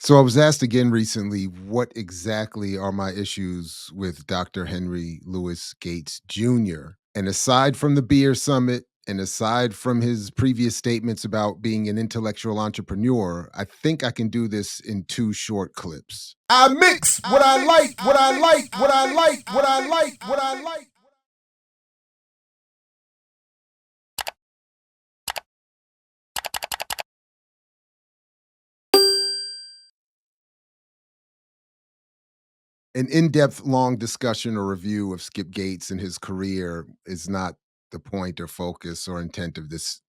So I was asked again recently, what exactly are my issues with Dr. Henry Louis Gates Jr.? And aside from the Beer Summit and aside from his previous statements about being an intellectual entrepreneur, I think I can do this in two short clips. I mix what I like, what I like, what I like, what I like, what I like. An in-depth long discussion or review of Skip Gates and his career is not the point or focus or intent of this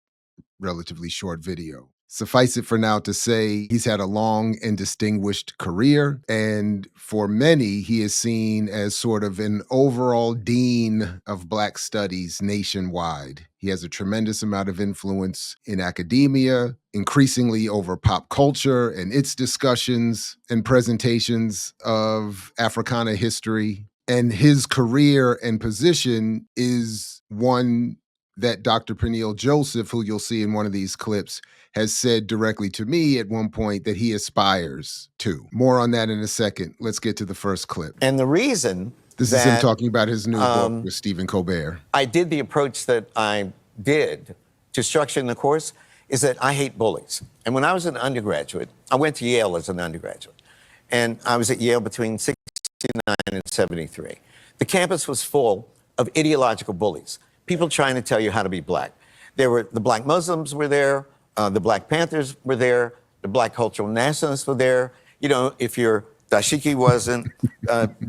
relatively short video. Suffice it for now to say, he's had a long and distinguished career. And for many, he is seen as sort of an overall dean of Black studies nationwide. He has a tremendous amount of influence in academia, increasingly over pop culture and its discussions and presentations of Africana history. And his career and position is one that Dr. Peniel Joseph, who you'll see in one of these clips, has said directly to me at one point that he aspires to. More on that in a second. Let's get to the first clip. And the reason This is him talking about his new book with Stephen Colbert. I did the approach that I did to structuring the course is that I hate bullies. And when I was an undergraduate, I went to Yale as an undergraduate. And I was at Yale between 69 and 73. The campus was full of ideological bullies, people trying to tell you how to be Black. The Black Muslims were there, the Black Panthers were there, the Black cultural nationalists were there. You know, if your dashiki wasn't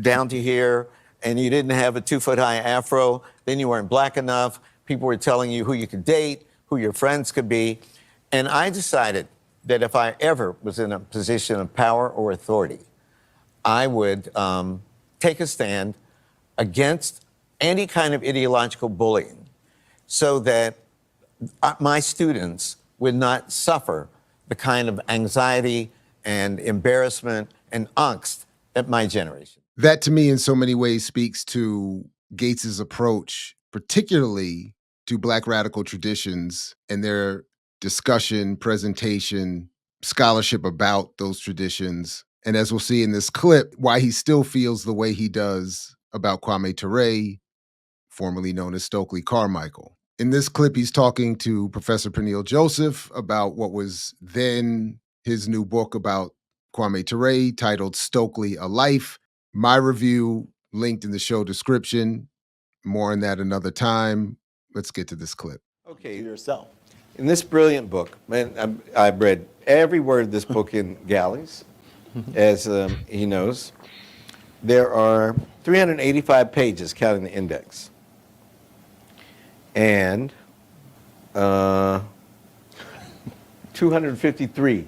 down to here and you didn't have a 2-foot-high afro, then you weren't Black enough. People were telling you who you could date, who your friends could be. And I decided that if I ever was in a position of power or authority, I would take a stand against any kind of ideological bullying so that my students would not suffer the kind of anxiety and embarrassment and angst that my generation. That to me, in so many ways, speaks to Gates's approach, particularly to Black radical traditions and their discussion, presentation, scholarship about those traditions. And as we'll see in this clip, why he still feels the way he does about Kwame Ture, formerly known as Stokely Carmichael. In this clip, he's talking to Professor Peniel Joseph about what was then his new book about Kwame Ture titled Stokely A Life. My review linked in the show description. More on that another time. Let's get to this clip. Okay, yourself. In this brilliant book, man, I've read every word of this book in galleys, as he knows. There are 385 pages, counting the index. And 253.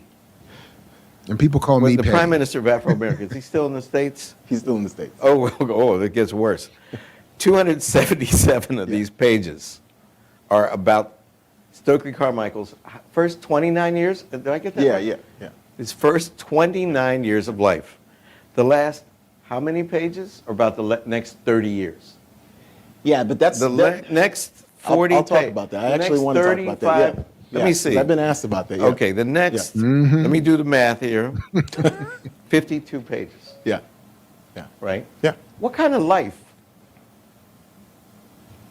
And people call me the petty. Prime Minister of Afro-America. Is he still in the States? He's still in the States. Oh, it gets worse. 277 of these pages are about Stokely Carmichael's first 29 years. Did I get that right? Yeah. His first 29 years of life. The last, how many pages? Are about the next 30 years. Yeah, but that's next 40 I'll talk about that. I actually want to talk about that. Yeah. Let me see. I've been asked about that. Yeah. Okay, the next, let me do the math here. 52 pages. Yeah. Right? Yeah. What kind of life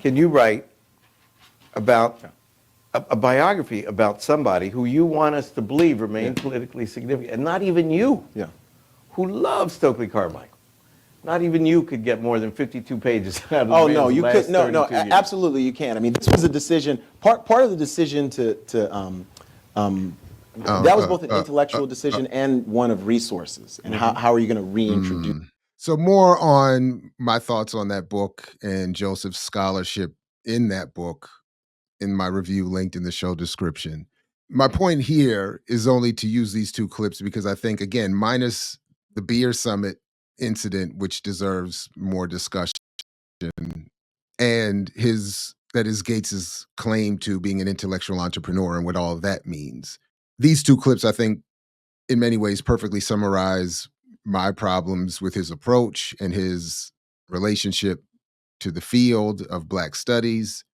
can you write about a biography about somebody who you want us to believe remained politically significant, and not even you, who loves Stokely Carmichael, not even you could get more than 52 pages out of the no, you could no, years. absolutely you can. I mean, this was a decision. Part of the decision that was both an intellectual decision and one of resources. And how are you going to reintroduce? So more on my thoughts on that book and Joseph's scholarship in that book in my review linked in the show description. My point here is only to use these two clips because I think, again, minus the Beer Summit incident, which deserves more discussion, and that is Gates's claim to being an intellectual entrepreneur and what all of that means. These two clips, I think, in many ways perfectly summarize my problems with his approach and his relationship to the field of Black studies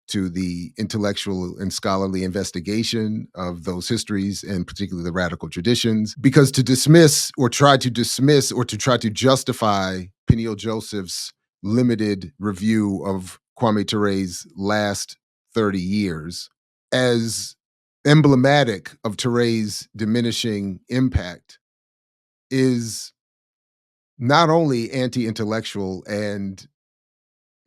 to the intellectual and scholarly investigation of those histories, and particularly the radical traditions. Because to dismiss or try to dismiss or to try to justify Peniel Joseph's limited review of Kwame Ture's last 30 years as emblematic of Ture's diminishing impact is not only anti-intellectual and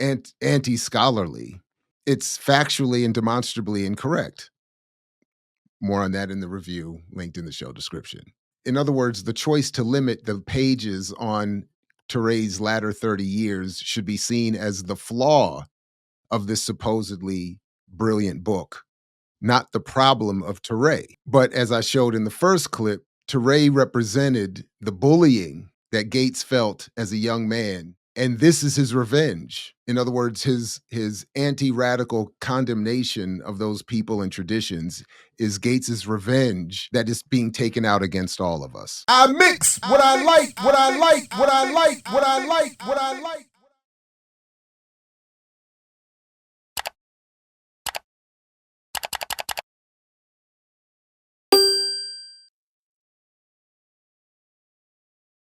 anti-scholarly, it's factually and demonstrably incorrect. More on that in the review linked in the show description. In other words, the choice to limit the pages on Ture's latter 30 years should be seen as the flaw of this supposedly brilliant book, not the problem of Ture. But as I showed in the first clip, Ture represented the bullying that Gates felt as a young man, and this is his revenge. In other words, his anti-radical condemnation of those people and traditions is Gates's revenge that is being taken out against all of us. I mix what I like, what I like, what I like, what I like, what I like.